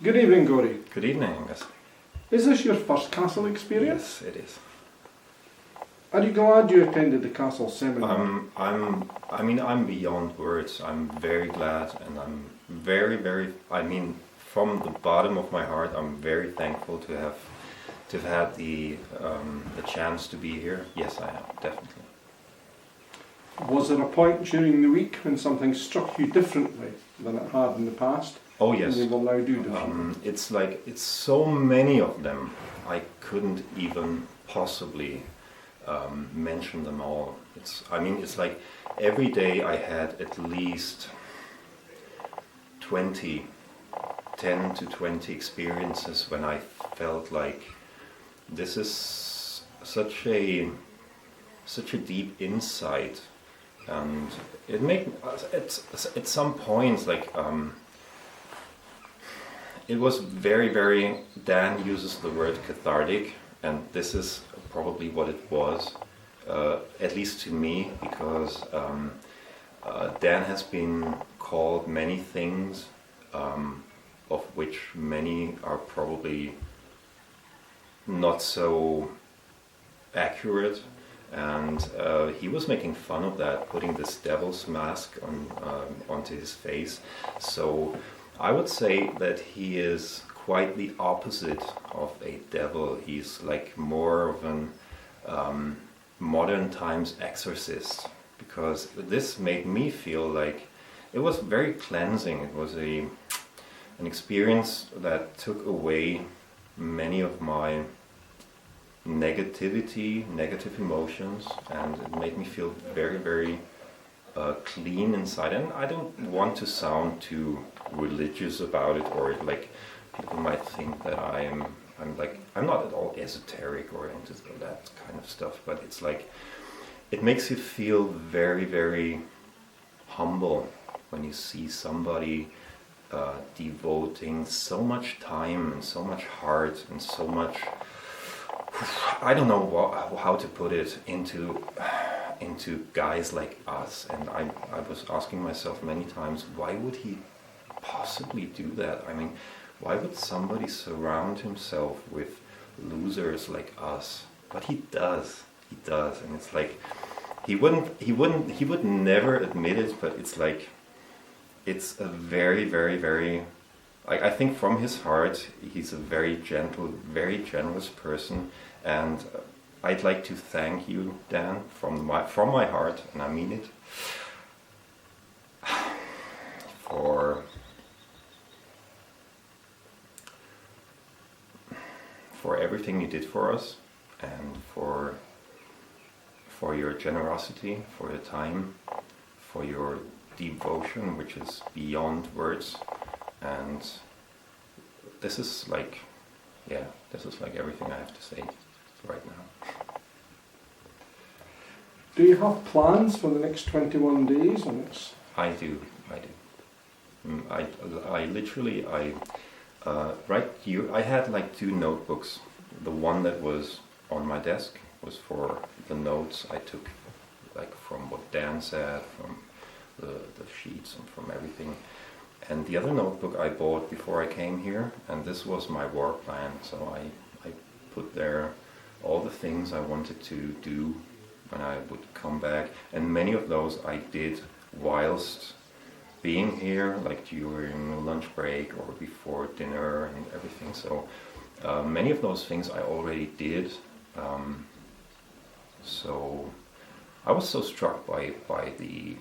Good evening, Gori. Good evening, Angus. Is this your first castle experience? Yes, it is. Are you glad you attended the Castle Seminar? I'm beyond words. I'm very glad, and I'm very, from the bottom of my heart, I'm very thankful to have had the chance to be here. Yes, I am, definitely. Was there a point during the week when something struck you differently than it had in the past? Oh yes. And you will now do differently? It's so many of them. I couldn't even possibly mention them all. It's like every day I had at least 10 to 20 experiences when I felt like this is such a deep insight, and it made at some points like it was very. Dan uses the word cathartic, and this is probably what it was, at least to me, because Dan has been called many things, of which many are probably not so accurate, and he was making fun of that, putting this devil's mask onto his face. So I would say that he is quite the opposite of a devil. He's like more of an modern times exorcist, because this made me feel like it was very cleansing. It was an experience that took away many of my negative emotions, and it made me feel very clean inside. And I don't want to sound too religious about it, or like people might think that I'm not at all esoteric or into that kind of stuff, but it's like it makes you feel very humble when you see somebody devoting so much time and so much heart and so much, I don't know how to put it, into guys like us. And I was asking myself many times, why would he possibly do that? I mean, why would somebody surround himself with losers like us? But he does, and it's like he would never admit it, but it's like it's a very I think from his heart he's a very gentle, very generous person, and I'd like to thank you, Dan, from my heart, and I mean it, for everything you did for us, and for your generosity, for your time, for your devotion, which is beyond words. And this is like everything I have to say right now. Do you have plans for the next 21 days? I do. I literally I had like 2 notebooks. The one that was on my desk was for the notes I took, like from what Dan said, from the sheets and from everything. And the other notebook I bought before I came here, and this was my war plan. So I put there all the things I wanted to do when I would come back, and many of those I did whilst being here, like during the lunch break or before dinner and everything. So many of those things I already did. So I was so struck by the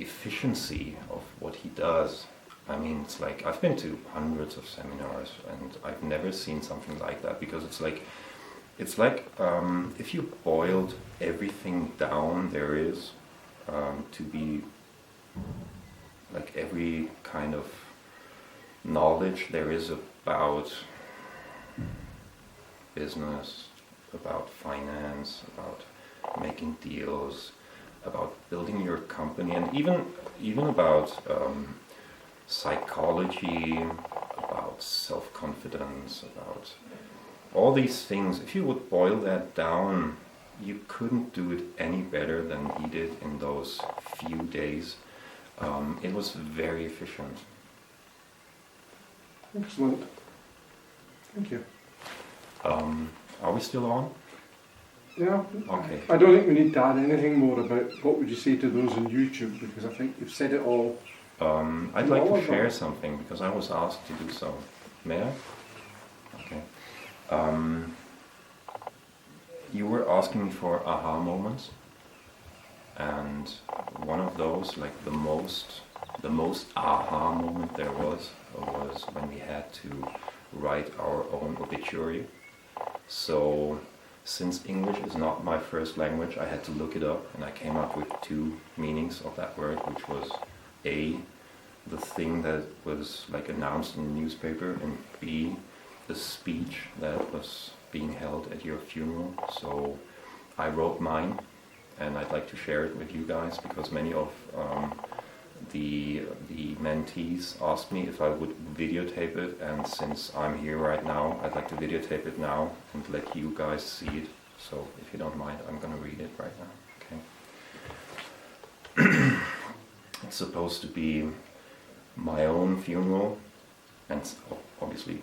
efficiency of what he does. I mean, it's like I've been to hundreds of seminars, and I've never seen something like that, because it's like if you boiled everything down there is to be, like every kind of knowledge there is about business, about finance, about making deals, about building your company, and even about psychology, about self-confidence, about all these things. If you would boil that down, you couldn't do it any better than he did in those few days. It was very efficient, Excellent. Thank you. Are we still on? Yeah. Okay. I don't think we need to add anything more about what would you say to those on YouTube, because I think you've said it all. I'd like to share something because I was asked to do so. May I? Okay. You were asking me for aha moments, and one of those, like the most aha moment there was when we had to write our own obituary. So, since English is not my first language, I had to look it up, and I came up with two meanings of that word, which was A, the thing that was like announced in the newspaper, and B, the speech that was being held at your funeral. So I wrote mine, and I'd like to share it with you guys because many of the mentees asked me if I would videotape it, and since I'm here right now, I'd like to videotape it now and let you guys see it. So if you don't mind, I'm going to read it right now. Okay. It's supposed to be my own funeral, and obviously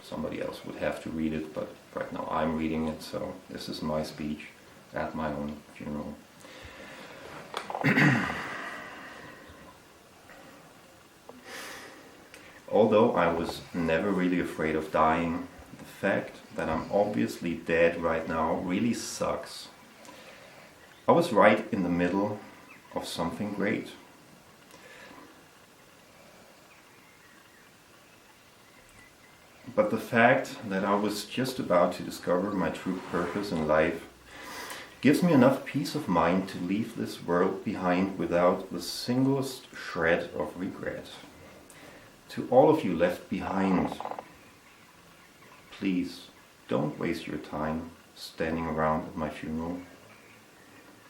somebody else would have to read it, but right now I'm reading it, so this is my speech at my own funeral. Although I was never really afraid of dying, the fact that I'm obviously dead right now really sucks. I was right in the middle of something great. But the fact that I was just about to discover my true purpose in life gives me enough peace of mind to leave this world behind without the singlest shred of regret. To all of you left behind, please don't waste your time standing around at my funeral.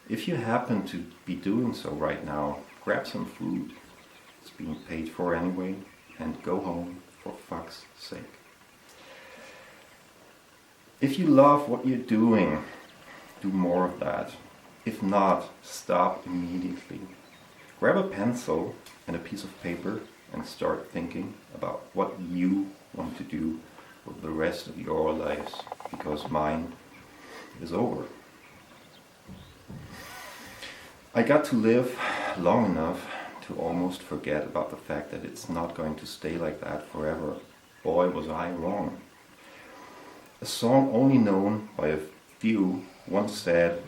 If you happen to be doing so right now, grab some food. It's being paid for anyway, and go home for fuck's sake. If you love what you're doing, do more of that. If not, stop immediately. Grab a pencil and a piece of paper and start thinking about what you want to do with the rest of your lives, because mine is over. I got to live long enough to almost forget about the fact that it's not going to stay like that forever. Boy, was I wrong. A song only known by a few once said,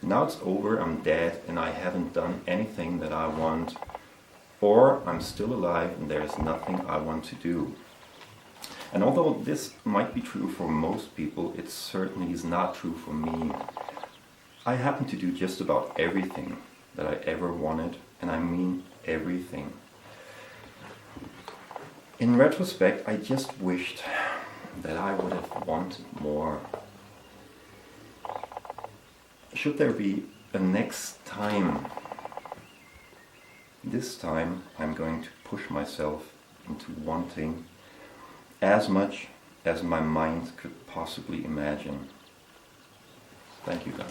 "Now it's over, I'm dead, and I haven't done anything that I want, or I'm still alive and there's nothing I want to do." And although this might be true for most people, it certainly is not true for me. I happen to do just about everything that I ever wanted, and I mean everything. In retrospect, I just wished that I would have wanted more. Should there be a next time, this time I'm going to push myself into wanting as much as my mind could possibly imagine. Thank you, guys.